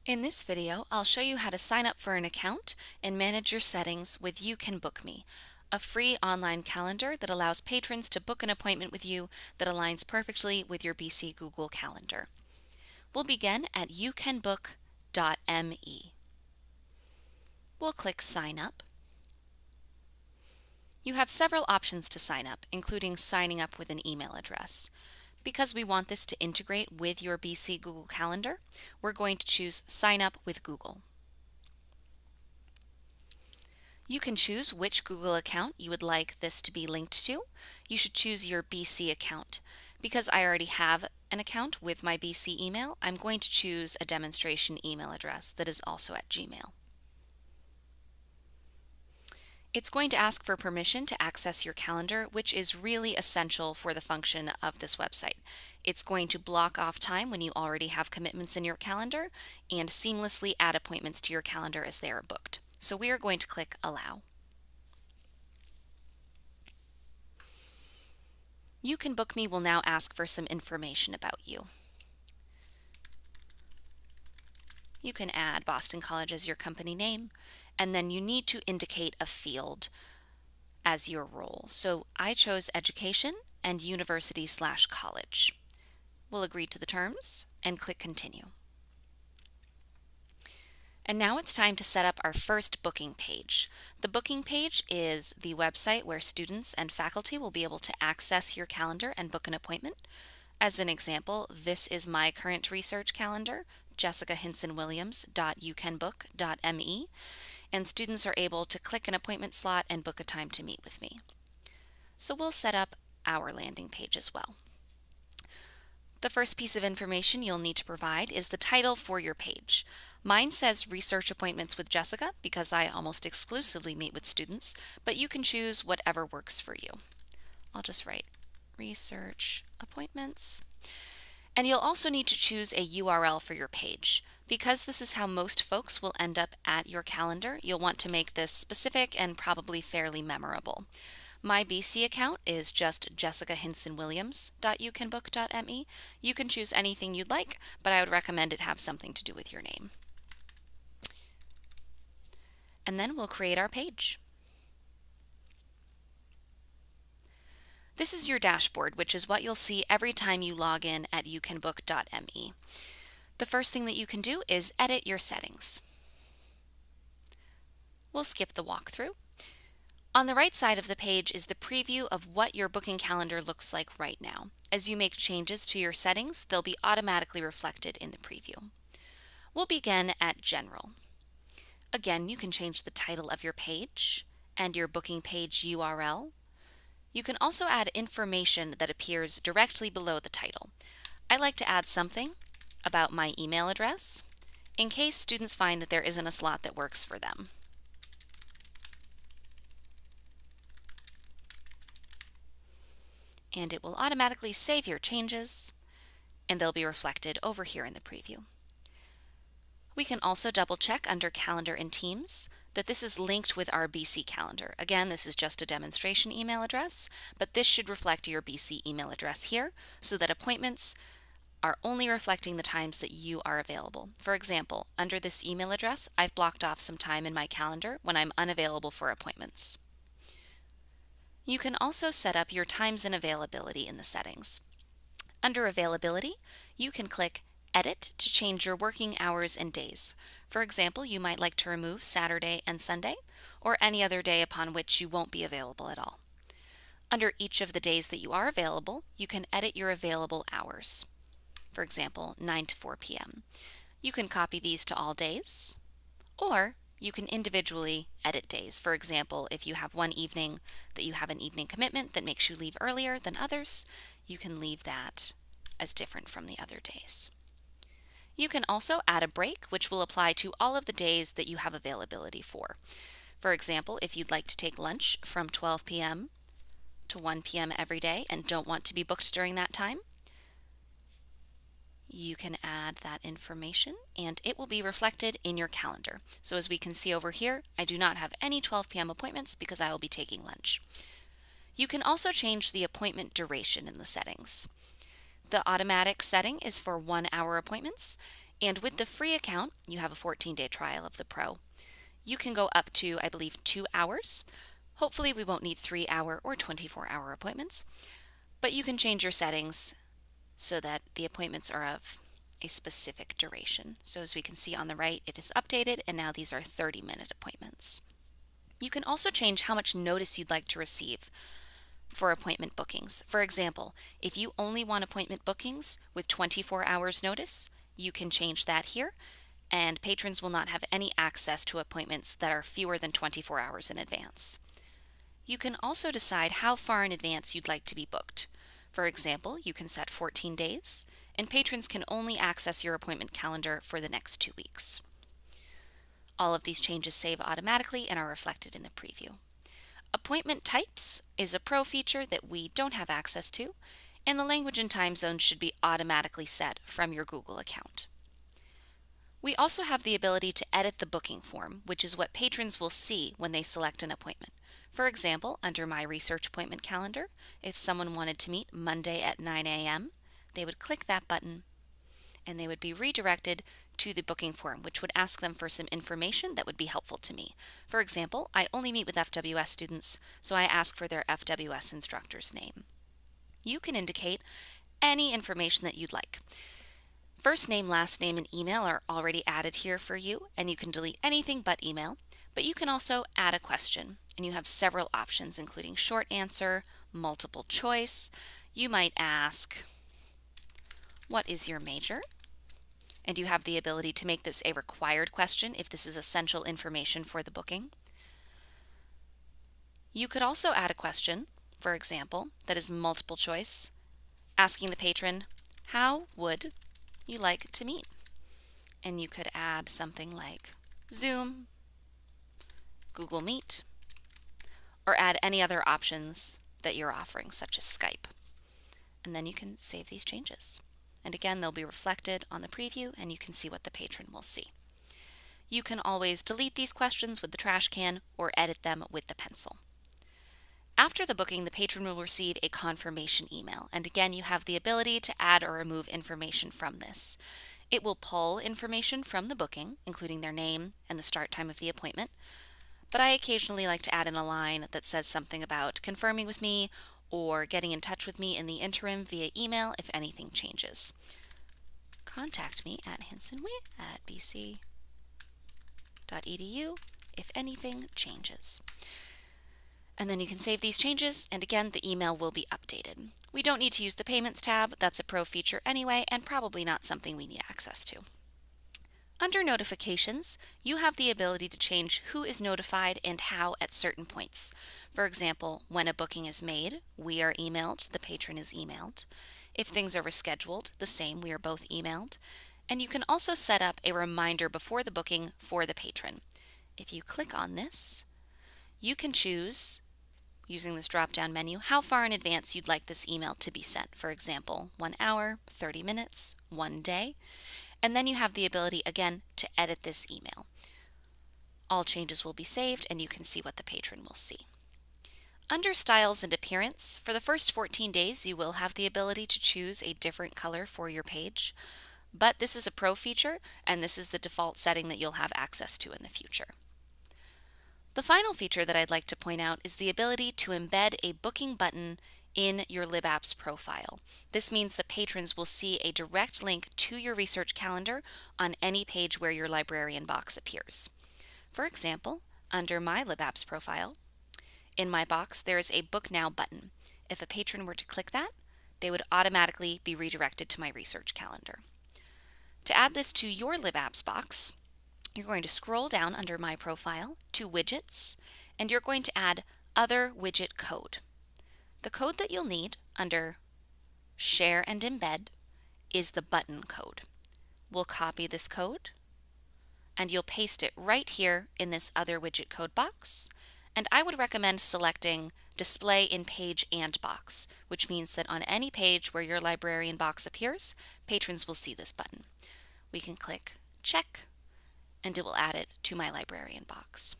In this video, I'll show you how to sign up for an account and manage your settings with YouCanBookMe, a free online calendar that allows patrons to book an appointment with you that aligns perfectly with your BC Google Calendar. We'll begin at youcanbook.me. We'll click Sign Up. You have several options to sign up, including signing up with an email address. Because we want this to integrate with your BC Google Calendar, we're going to choose Sign Up with Google. You can choose which Google account you would like this to be linked to. You should choose your BC account. Because I already have an account with my BC email, I'm going to choose a demonstration email address that is also at Gmail. It's going to ask for permission to access your calendar, which is really essential for the function of this website. It's going to block off time when you already have commitments in your calendar and seamlessly add appointments to your calendar as they are booked. So we are going to click Allow. YouCanBookMe will now ask for some information about you. You can add Boston College as your company name, and then you need to indicate a field as your role. So I chose education and university/college. We'll agree to the terms and click Continue. And now it's time to set up our first booking page. The booking page is the website where students and faculty will be able to access your calendar and book an appointment. As an example, this is my current research calendar, jessicahinsonwilliams.youcanbook.me, and students are able to click an appointment slot and book a time to meet with me. So we'll set up our landing page as well. The first piece of information you'll need to provide is the title for your page. Mine says Research Appointments with Jessica because I almost exclusively meet with students, but you can choose whatever works for you. I'll just write Research Appointments. And you'll also need to choose a URL for your page. Because this is how most folks will end up at your calendar, you'll want to make this specific and probably fairly memorable. My BC account is just jessicahinsonwilliams.youcanbook.me. You can choose anything you'd like, but I would recommend it have something to do with your name. And then we'll create our page. This is your dashboard, which is what you'll see every time you log in at youcanbook.me. The first thing that you can do is edit your settings. We'll skip the walkthrough. On the right side of the page is the preview of what your booking calendar looks like right now. As you make changes to your settings, they'll be automatically reflected in the preview. We'll begin at General. Again, you can change the title of your page and your booking page URL. You can also add information that appears directly below the title. I like to add something about my email address in case students find that there isn't a slot that works for them. And it will automatically save your changes, and they'll be reflected over here in the preview. We can also double check under Calendar and Teams that this is linked with our BC calendar. Again, this is just a demonstration email address, but this should reflect your BC email address here so that appointments are only reflecting the times that you are available. For example, under this email address, I've blocked off some time in my calendar when I'm unavailable for appointments. You can also set up your times and availability in the settings. Under Availability, you can click Edit to change your working hours and days. For example, you might like to remove Saturday and Sunday, or any other day upon which you won't be available at all. Under each of the days that you are available, you can edit your available hours. For example, 9 to 4 p.m. You can copy these to all days, or you can individually edit days. For example, if you have one evening that you have an evening commitment that makes you leave earlier than others, you can leave that as different from the other days. You can also add a break, which will apply to all of the days that you have availability for. For example, if you'd like to take lunch from 12 p.m. to 1 p.m. every day and don't want to be booked during that time, you can add that information and it will be reflected in your calendar. So as we can see over here, I do not have any 12 p.m. appointments because I will be taking lunch. You can also change the appointment duration in the settings. The automatic setting is for 1-hour appointments. And with the free account, you have a 14-day trial of the Pro. You can go up to, I believe, 2 hours. Hopefully we won't need 3-hour or 24-hour appointments, but you can change your settings so that the appointments are of a specific duration. So as we can see on the right, it is updated, and now these are 30-minute appointments. You can also change how much notice you'd like to receive for appointment bookings. For example, if you only want appointment bookings with 24 hours notice, you can change that here, and patrons will not have any access to appointments that are fewer than 24 hours in advance. You can also decide how far in advance you'd like to be booked. For example, you can set 14 days, and patrons can only access your appointment calendar for the next 2 weeks. All of these changes save automatically and are reflected in the preview. Appointment types is a Pro feature that we don't have access to, and the language and time zone should be automatically set from your Google account. We also have the ability to edit the booking form, which is what patrons will see when they select an appointment. For example, under my research appointment calendar, if someone wanted to meet Monday at 9 a.m., they would click that button and they would be redirected to the booking form, which would ask them for some information that would be helpful to me. For example, I only meet with FWS students, so I ask for their FWS instructor's name. You can indicate any information that you'd like. First name, last name, and email are already added here for you, and you can delete anything but email, but you can also add a question, and you have several options, including short answer, multiple choice. You might ask, what is your major? And you have the ability to make this a required question if this is essential information for the booking. You could also add a question, for example, that is multiple choice, asking the patron, how would you like to meet? And you could add something like Zoom, Google Meet, or add any other options that you're offering, such as Skype. And then you can save these changes. And again, they'll be reflected on the preview, and you can see what the patron will see. You can always delete these questions with the trash can or edit them with the pencil. After the booking, the patron will receive a confirmation email, and again, you have the ability to add or remove information from this. It will pull information from the booking, including their name and the start time of the appointment, but I occasionally like to add in a line that says something about confirming with me or getting in touch with me in the interim via email if anything changes. Contact me at hinsonway@bc.edu if anything changes. And then you can save these changes, and again, the email will be updated. We don't need to use the Payments tab. That's a Pro feature anyway, and probably not something we need access to. Under Notifications, you have the ability to change who is notified and how at certain points. For example, when a booking is made, we are emailed, the patron is emailed. If things are rescheduled, the same, we are both emailed. And you can also set up a reminder before the booking for the patron. If you click on this, you can choose, using this drop-down menu, how far in advance you'd like this email to be sent. For example, 1 hour, 30 minutes, 1 day. And then you have the ability, again, to edit this email. All changes will be saved, and you can see what the patron will see. Under Styles and Appearance, for the first 14 days, you will have the ability to choose a different color for your page. But this is a Pro feature, and this is the default setting that you'll have access to in the future. The final feature that I'd like to point out is the ability to embed a booking button in your LibApps profile. This means that patrons will see a direct link to your research calendar on any page where your librarian box appears. For example, under my LibApps profile, in my box there is a Book Now button. If a patron were to click that, they would automatically be redirected to my research calendar. To add this to your LibApps box, you're going to scroll down under My Profile to Widgets, and you're going to add Other Widget Code. The code that you'll need under Share and Embed is the button code. We'll copy this code, and you'll paste it right here in this Other Widget Code box, and I would recommend selecting Display in Page and Box, which means that on any page where your librarian box appears, patrons will see this button. We can click Check, and it will add it to my librarian box.